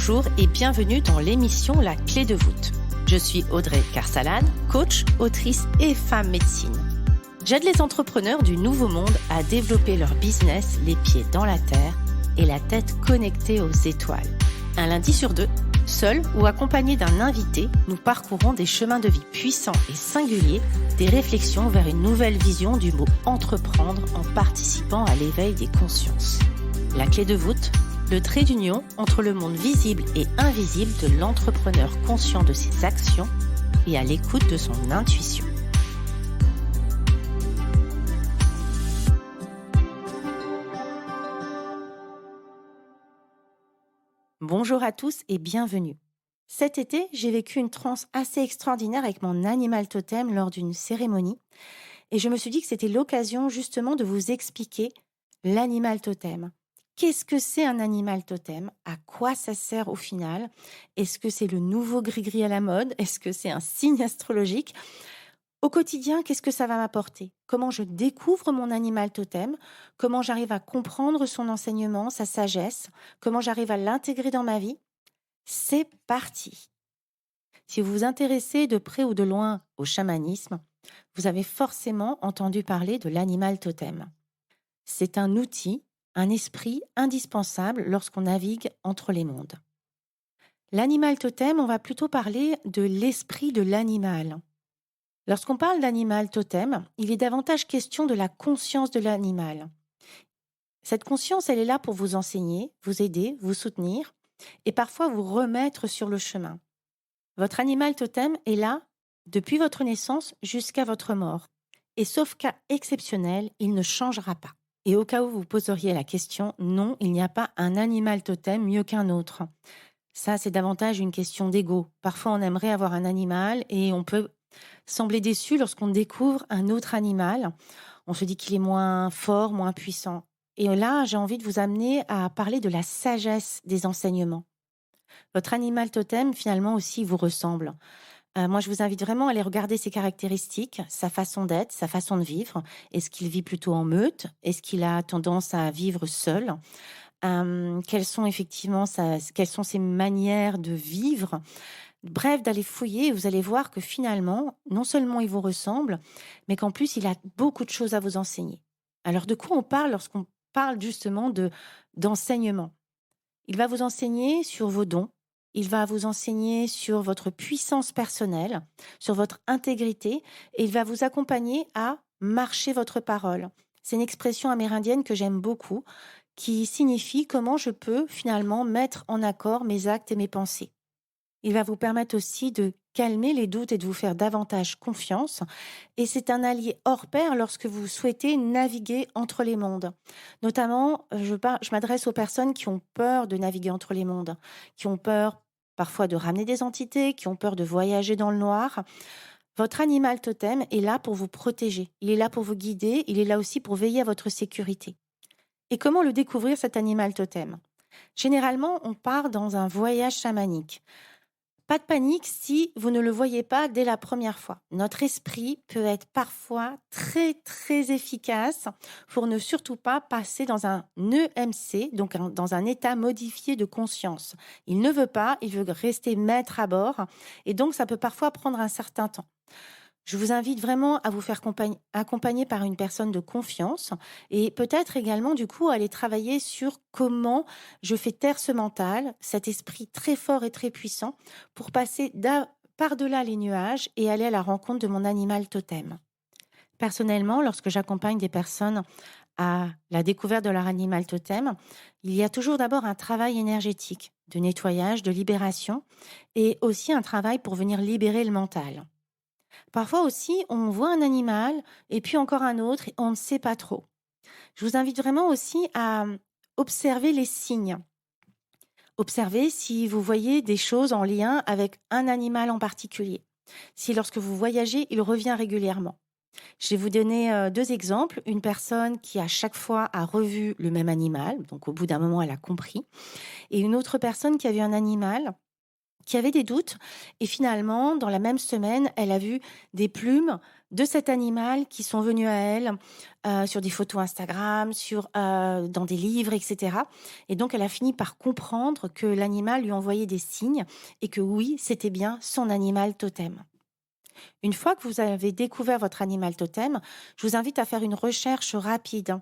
Bonjour et bienvenue dans l'émission La Clé de voûte. Je suis Audrey Carsalade, coach, autrice et femme médecine. J'aide les entrepreneurs du nouveau monde à développer leur business les pieds dans la terre et la tête connectée aux étoiles. Un lundi sur deux, seul ou accompagné d'un invité, nous parcourons des chemins de vie puissants et singuliers, des réflexions vers une nouvelle vision du mot entreprendre en participant à l'éveil des consciences. La clé de voûte, le trait d'union entre le monde visible et invisible de l'entrepreneur conscient de ses actions et à l'écoute de son intuition. Bonjour à tous et bienvenue. Cet été, j'ai vécu une transe assez extraordinaire avec mon animal totem lors d'une cérémonie et je me suis dit que c'était l'occasion justement de vous expliquer l'animal totem. Qu'est-ce que c'est un animal totem? À quoi ça sert au final? Est-ce que c'est le nouveau gris-gris à la mode? Est-ce que c'est un signe astrologique? Au quotidien, qu'est-ce que ça va m'apporter? Comment je découvre mon animal totem? Comment j'arrive à comprendre son enseignement, sa sagesse? Comment j'arrive à l'intégrer dans ma vie? C'est parti! Si vous vous intéressez de près ou de loin au chamanisme, vous avez forcément entendu parler de l'animal totem. C'est un outil, un esprit indispensable lorsqu'on navigue entre les mondes. L'animal totem, on va plutôt parler de l'esprit de l'animal. Lorsqu'on parle d'animal totem, il est davantage question de la conscience de l'animal. Cette conscience, elle est là pour vous enseigner, vous aider, vous soutenir et parfois vous remettre sur le chemin. Votre animal totem est là depuis votre naissance jusqu'à votre mort. Et sauf cas exceptionnel, il ne changera pas. Et au cas où vous poseriez la question, non, il n'y a pas un animal totem mieux qu'un autre. Ça, c'est davantage une question d'ego. Parfois, on aimerait avoir un animal et on peut sembler déçu lorsqu'on découvre un autre animal. On se dit qu'il est moins fort, moins puissant. Et là, j'ai envie de vous amener à parler de la sagesse des enseignements. Votre animal totem, finalement, aussi vous ressemble. Moi, je vous invite vraiment à aller regarder ses caractéristiques, sa façon d'être, sa façon de vivre. Est-ce qu'il vit plutôt en meute? Est-ce qu'il a tendance à vivre seul? Quelles sont ses manières de vivre? Bref, d'aller fouiller et vous allez voir que finalement, non seulement il vous ressemble, mais qu'en plus, il a beaucoup de choses à vous enseigner. Alors, de quoi on parle lorsqu'on parle justement d'enseignement? Il va vous enseigner sur vos dons. Il va vous enseigner sur votre puissance personnelle, sur votre intégrité et il va vous accompagner à marcher votre parole. C'est une expression amérindienne que j'aime beaucoup qui signifie comment je peux finalement mettre en accord mes actes et mes pensées. Il va vous permettre aussi de calmer les doutes et de vous faire davantage confiance. Et c'est un allié hors pair lorsque vous souhaitez naviguer entre les mondes. Notamment, je m'adresse aux personnes qui ont peur de naviguer entre les mondes, qui ont peur parfois de ramener des entités, qui ont peur de voyager dans le noir. Votre animal totem est là pour vous protéger. Il est là pour vous guider. Il est là aussi pour veiller à votre sécurité. Et comment le découvrir, cet animal totem? Généralement, on part dans un voyage chamanique. Pas de panique si vous ne le voyez pas dès la première fois. Notre esprit peut être parfois très, très efficace pour ne surtout pas passer dans un EMC, donc dans un état modifié de conscience. Il ne veut pas, il veut rester maître à bord et donc ça peut parfois prendre un certain temps. Je vous invite vraiment à vous faire accompagner par une personne de confiance et peut-être également du coup à aller travailler sur comment je fais taire ce mental, cet esprit très fort et très puissant pour passer par-delà les nuages et aller à la rencontre de mon animal totem. Personnellement, lorsque j'accompagne des personnes à la découverte de leur animal totem, il y a toujours d'abord un travail énergétique de nettoyage, de libération et aussi un travail pour venir libérer le mental. Parfois aussi, on voit un animal et puis encore un autre et on ne sait pas trop. Je vous invite vraiment aussi à observer les signes. Observez si vous voyez des choses en lien avec un animal en particulier. Si lorsque vous voyagez, il revient régulièrement. Je vais vous donner 2 exemples. Une personne qui à chaque fois a revu le même animal, donc au bout d'un moment elle a compris. Et une autre personne qui a vu un animal qui avait des doutes et finalement, dans la même semaine, elle a vu des plumes de cet animal qui sont venues à elle, sur des photos Instagram, dans des livres et cetera et donc elle a fini par comprendre que l'animal lui envoyait des signes et que oui, c'était bien son animal totem. Une fois que vous avez découvert votre animal totem, je vous invite à faire une recherche rapide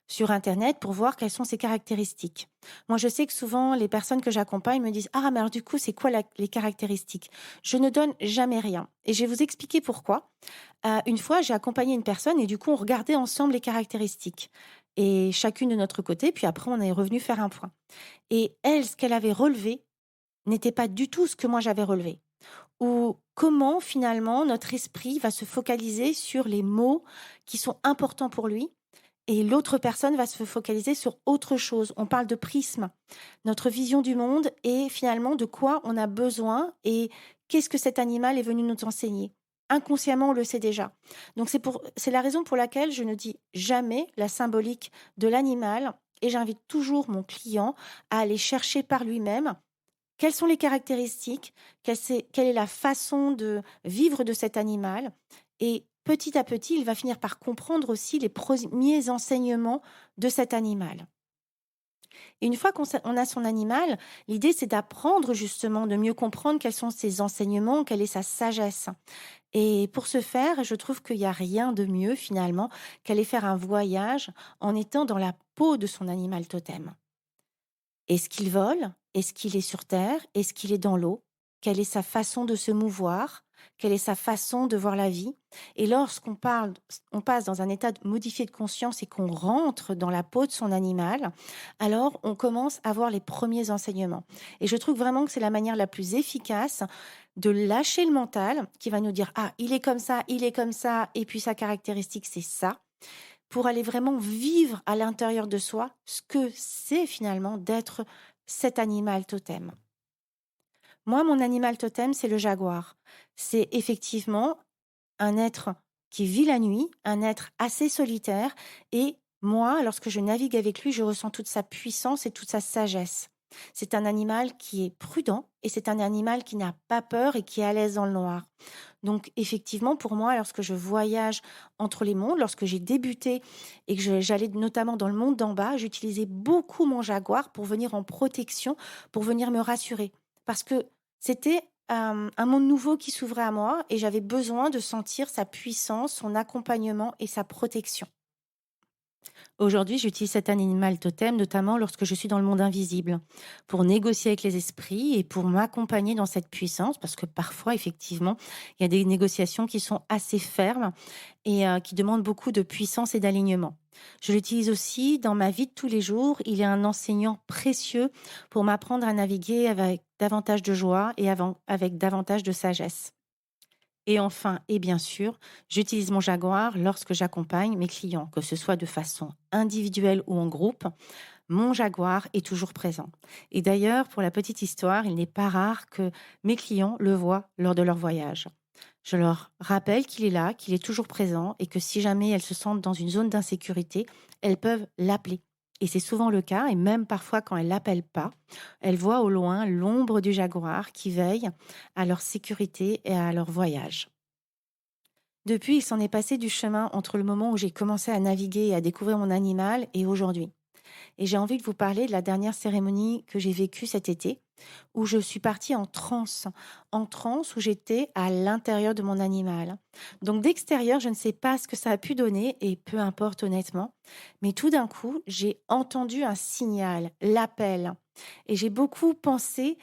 sur Internet pour voir quelles sont ses caractéristiques. Moi, je sais que souvent, les personnes que j'accompagne me disent: «Ah, mais alors du coup, c'est quoi les caractéristiques?» Je ne donne jamais rien. Et je vais vous expliquer pourquoi. Une fois, j'ai accompagné une personne et du coup, on regardait ensemble les caractéristiques. Et chacune de notre côté, puis après, on est revenu faire un point. Et elle, ce qu'elle avait relevé n'était pas du tout ce que moi j'avais relevé. Ou comment finalement notre esprit va se focaliser sur les mots qui sont importants pour lui et l'autre personne va se focaliser sur autre chose. On parle de prisme, notre vision du monde et finalement de quoi on a besoin et qu'est-ce que cet animal est venu nous enseigner. Inconsciemment, on le sait déjà. Donc c'est la raison pour laquelle je ne dis jamais la symbolique de l'animal et j'invite toujours mon client à aller chercher par lui-même quelles sont les caractéristiques, quelle est la façon de vivre de cet animal et petit à petit, il va finir par comprendre aussi les premiers enseignements de cet animal. Et une fois on a son animal, l'idée c'est d'apprendre justement, de mieux comprendre quels sont ses enseignements, quelle est sa sagesse. Et pour ce faire, je trouve qu'il n'y a rien de mieux finalement qu'aller faire un voyage en étant dans la peau de son animal totem. Est-ce qu'il vole? Est-ce qu'il est sur terre? Est-ce qu'il est dans l'eau? Quelle est sa façon de se mouvoir? Quelle est sa façon de voir la vie? Et on passe dans un état modifié de conscience et qu'on rentre dans la peau de son animal, alors on commence à voir les premiers enseignements. Et je trouve vraiment que c'est la manière la plus efficace de lâcher le mental qui va nous dire: «Ah, il est comme ça, et puis sa caractéristique, c'est ça», pour aller vraiment vivre à l'intérieur de soi ce que c'est finalement d'être cet animal totem. Moi, mon animal totem, c'est le jaguar. C'est effectivement un être qui vit la nuit, un être assez solitaire et moi, lorsque je navigue avec lui, je ressens toute sa puissance et toute sa sagesse. C'est un animal qui est prudent et c'est un animal qui n'a pas peur et qui est à l'aise dans le noir. Donc effectivement, pour moi, lorsque je voyage entre les mondes, lorsque j'ai débuté et que j'allais notamment dans le monde d'en bas, j'utilisais beaucoup mon jaguar pour venir en protection, pour venir me rassurer. Parce que c'était un monde nouveau qui s'ouvrait à moi et j'avais besoin de sentir sa puissance, son accompagnement et sa protection. Aujourd'hui, j'utilise cet animal totem, notamment lorsque je suis dans le monde invisible, pour négocier avec les esprits et pour m'accompagner dans cette puissance, parce que parfois, effectivement, il y a des négociations qui sont assez fermes et qui demandent beaucoup de puissance et d'alignement. Je l'utilise aussi dans ma vie de tous les jours. Il est un enseignant précieux pour m'apprendre à naviguer avec davantage de joie et avec davantage de sagesse. Et enfin, et bien sûr, j'utilise mon jaguar lorsque j'accompagne mes clients, que ce soit de façon individuelle ou en groupe. Mon jaguar est toujours présent. Et d'ailleurs, pour la petite histoire, il n'est pas rare que mes clients le voient lors de leur voyage. Je leur rappelle qu'il est là, qu'il est toujours présent et que si jamais elles se sentent dans une zone d'insécurité, elles peuvent l'appeler. Et c'est souvent le cas, et même parfois quand elles l'appellent pas, elles voient au loin l'ombre du jaguar qui veille à leur sécurité et à leur voyage. Depuis, il s'en est passé du chemin entre le moment où j'ai commencé à naviguer et à découvrir mon animal et aujourd'hui. Et j'ai envie de vous parler de la dernière cérémonie que j'ai vécue cet été, où je suis partie en transe où j'étais à l'intérieur de mon animal. Donc d'extérieur, je ne sais pas ce que ça a pu donner, et peu importe honnêtement, mais tout d'un coup, j'ai entendu un signal, l'appel, et j'ai beaucoup pensé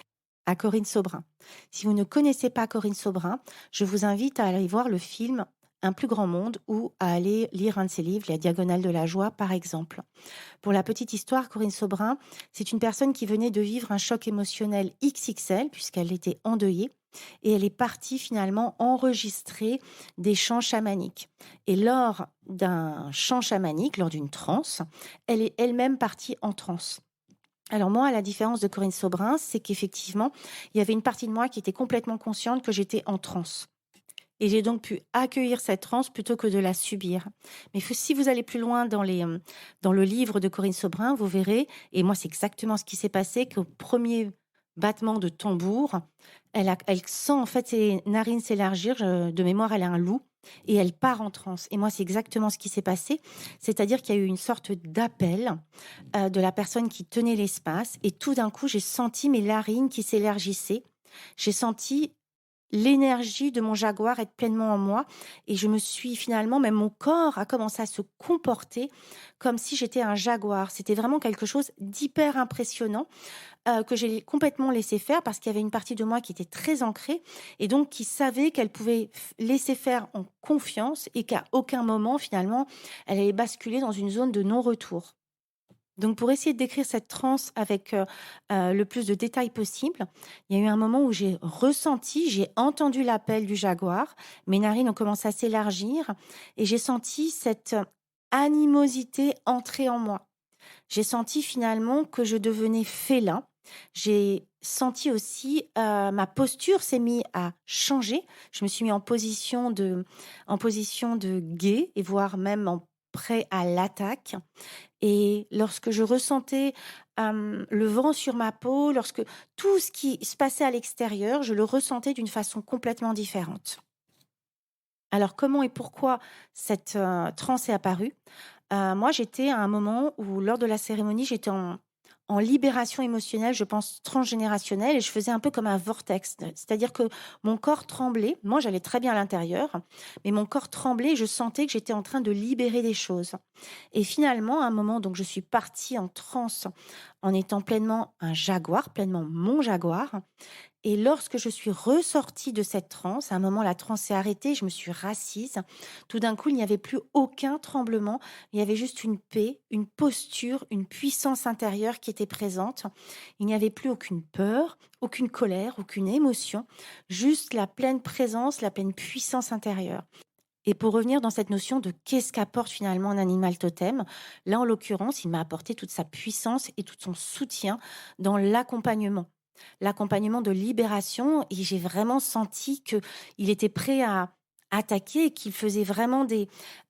à Corinne Sobrin. Si vous ne connaissez pas Corinne Sobrin, je vous invite à aller voir le film Un plus grand monde ou à aller lire un de ses livres, La Diagonale de la joie, par exemple. Pour la petite histoire, Corinne Sobrin, c'est une personne qui venait de vivre un choc émotionnel XXL puisqu'elle était endeuillée et elle est partie finalement enregistrer des chants chamaniques. Et lors d'un chant chamanique, lors d'une transe, elle est elle-même partie en transe. Alors moi, à la différence de Corinne Sobrin, c'est qu'effectivement, il y avait une partie de moi qui était complètement consciente que j'étais en transe. Et j'ai donc pu accueillir cette transe plutôt que de la subir. Mais si vous allez plus loin dans le livre de Corinne Sobrin, vous verrez, et moi c'est exactement ce qui s'est passé, qu'au premier battement de tambour. Elle sent en fait ses narines s'élargir. De mémoire, elle a un loup et elle part en transe. Et moi, c'est exactement ce qui s'est passé. C'est-à-dire qu'il y a eu une sorte d'appel de la personne qui tenait l'espace. Et tout d'un coup, j'ai senti mes narines qui s'élargissaient. J'ai senti l'énergie de mon jaguar être pleinement en moi et je me suis finalement, même mon corps a commencé à se comporter comme si j'étais un jaguar. C'était vraiment quelque chose d'hyper impressionnant que j'ai complètement laissé faire parce qu'il y avait une partie de moi qui était très ancrée et donc qui savait qu'elle pouvait laisser faire en confiance et qu'à aucun moment finalement elle allait basculer dans une zone de non-retour. Donc pour essayer de décrire cette transe avec, le plus de détails possible, il y a eu un moment où j'ai entendu l'appel du jaguar, mes narines ont commencé à s'élargir et j'ai senti cette animosité entrer en moi. J'ai senti finalement que je devenais félin. J'ai senti aussi, ma posture s'est mis à changer. Je me suis mis en position de guet et voire même en prêt à l'attaque. Et lorsque je ressentais, le vent sur ma peau, lorsque tout ce qui se passait à l'extérieur, je le ressentais d'une façon complètement différente. Alors comment et pourquoi cette, transe est apparue? Moi, j'étais à un moment où lors de la cérémonie, j'étais en libération émotionnelle, je pense transgénérationnelle et je faisais un peu comme un vortex. C'est-à-dire que mon corps tremblait. Moi, j'allais très bien à l'intérieur, mais mon corps tremblait et je sentais que j'étais en train de libérer des choses. Et finalement, à un moment, donc je suis partie en transe en étant pleinement un jaguar, pleinement mon jaguar. Et lorsque je suis ressortie de cette transe, à un moment, la transe s'est arrêtée, je me suis rassise. Tout d'un coup, il n'y avait plus aucun tremblement. Il y avait juste une paix, une posture, une puissance intérieure qui était présente. Il n'y avait plus aucune peur, aucune colère, aucune émotion, juste la pleine présence, la pleine puissance intérieure. Et pour revenir dans cette notion de qu'est-ce qu'apporte finalement un animal totem, là en l'occurrence, il m'a apporté toute sa puissance et tout son soutien dans l'accompagnement de libération et j'ai vraiment senti que il était prêt à attaquer et qu'il faisait vraiment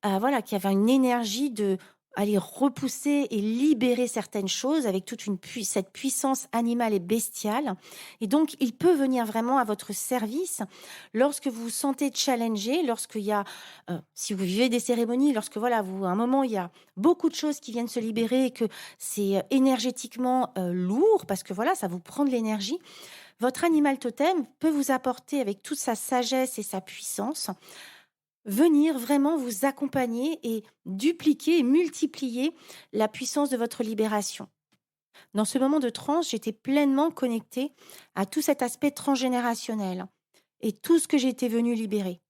voilà, qu'il y avait une énergie de aller repousser et libérer certaines choses avec toute cette puissance animale et bestiale. Et donc, il peut venir vraiment à votre service lorsque vous vous sentez challengé, lorsqu'il y a, si vous vivez des cérémonies, lorsque voilà, à un moment, il y a beaucoup de choses qui viennent se libérer et que c'est énergétiquement lourd, parce que voilà, ça vous prend de l'énergie. Votre animal totem peut vous apporter, avec toute sa sagesse et sa puissance, venir vraiment vous accompagner et dupliquer et multiplier la puissance de votre libération. Dans ce moment de transe, j'étais pleinement connectée à tout cet aspect transgénérationnel et tout ce que j'étais venue libérer.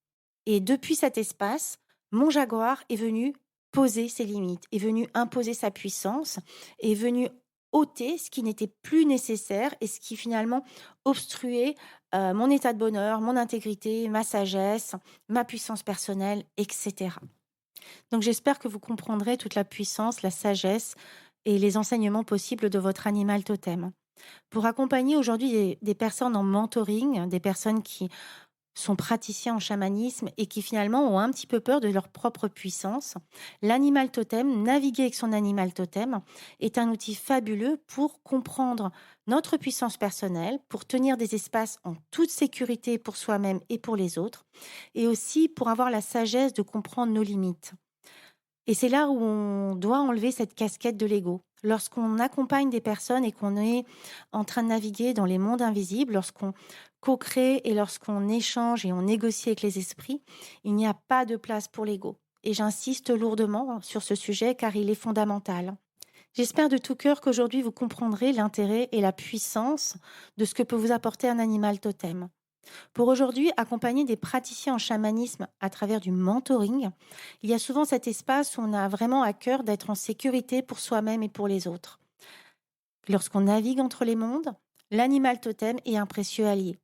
Et depuis cet espace, mon jaguar est venu poser ses limites, est venu imposer sa puissance, est venu ôter ce qui n'était plus nécessaire et ce qui finalement obstruait mon état de bonheur, mon intégrité, ma sagesse, ma puissance personnelle, etc. Donc j'espère que vous comprendrez toute la puissance, la sagesse et les enseignements possibles de votre animal totem. Pour accompagner aujourd'hui des personnes en mentoring, des personnes qui sont praticiens en chamanisme et qui finalement ont un petit peu peur de leur propre puissance, l'animal totem, naviguer avec son animal totem, est un outil fabuleux pour comprendre notre puissance personnelle, pour tenir des espaces en toute sécurité pour soi-même et pour les autres, et aussi pour avoir la sagesse de comprendre nos limites. Et c'est là où on doit enlever cette casquette de l'ego. Lorsqu'on accompagne des personnes et qu'on est en train de naviguer dans les mondes invisibles, lorsqu'on co-crée et lorsqu'on échange et on négocie avec les esprits, il n'y a pas de place pour l'ego. Et j'insiste lourdement sur ce sujet car il est fondamental. J'espère de tout cœur qu'aujourd'hui vous comprendrez l'intérêt et la puissance de ce que peut vous apporter un animal totem. Pour aujourd'hui accompagner des praticiens en chamanisme à travers du mentoring, il y a souvent cet espace où on a vraiment à cœur d'être en sécurité pour soi-même et pour les autres. Lorsqu'on navigue entre les mondes, l'animal totem est un précieux allié.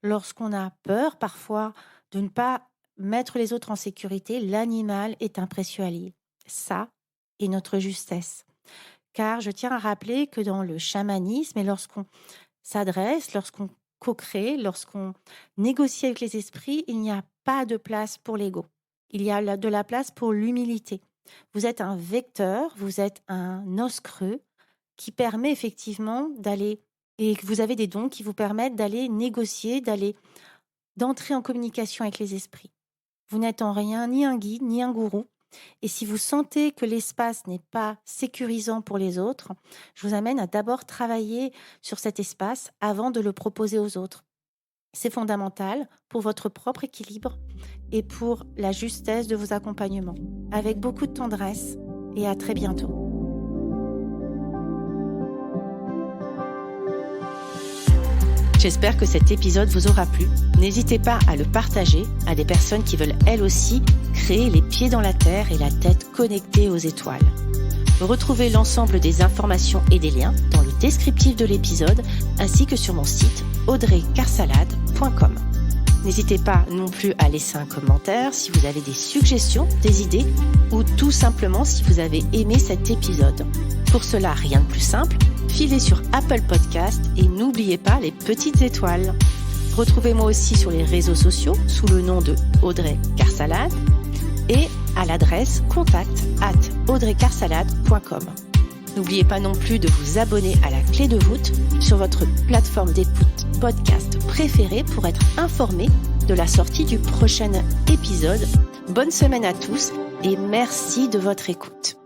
Lorsqu'on a peur parfois de ne pas mettre les autres en sécurité, l'animal est un précieux allié. Ça est notre justesse. Car je tiens à rappeler que dans le chamanisme et lorsqu'on s'adresse, lorsqu'on co-crée, lorsqu'on négocie avec les esprits, il n'y a pas de place pour l'ego. Il y a de la place pour l'humilité. Vous êtes un vecteur, vous êtes un os creux qui permet effectivement d'aller et que vous avez des dons qui vous permettent d'aller négocier, d'entrer en communication avec les esprits. Vous n'êtes en rien ni un guide, ni un gourou. Et si vous sentez que l'espace n'est pas sécurisant pour les autres, je vous amène à d'abord travailler sur cet espace avant de le proposer aux autres. C'est fondamental pour votre propre équilibre et pour la justesse de vos accompagnements. Avec beaucoup de tendresse et à très bientôt. J'espère que cet épisode vous aura plu. N'hésitez pas à le partager à des personnes qui veulent elles aussi créer les pieds dans la terre et la tête connectée aux étoiles. Retrouvez l'ensemble des informations et des liens dans le descriptif de l'épisode ainsi que sur mon site audreycarsalade.com. N'hésitez pas non plus à laisser un commentaire si vous avez des suggestions, des idées ou tout simplement si vous avez aimé cet épisode. Pour cela, rien de plus simple, filez sur Apple Podcast et n'oubliez pas les petites étoiles. Retrouvez-moi aussi sur les réseaux sociaux sous le nom de Audrey Carsalade et à l'adresse contact@audreycarsalade.com. N'oubliez pas non plus de vous abonner à la clé de voûte sur votre plateforme d'écoute podcast préférée pour être informé de la sortie du prochain épisode. Bonne semaine à tous et merci de votre écoute.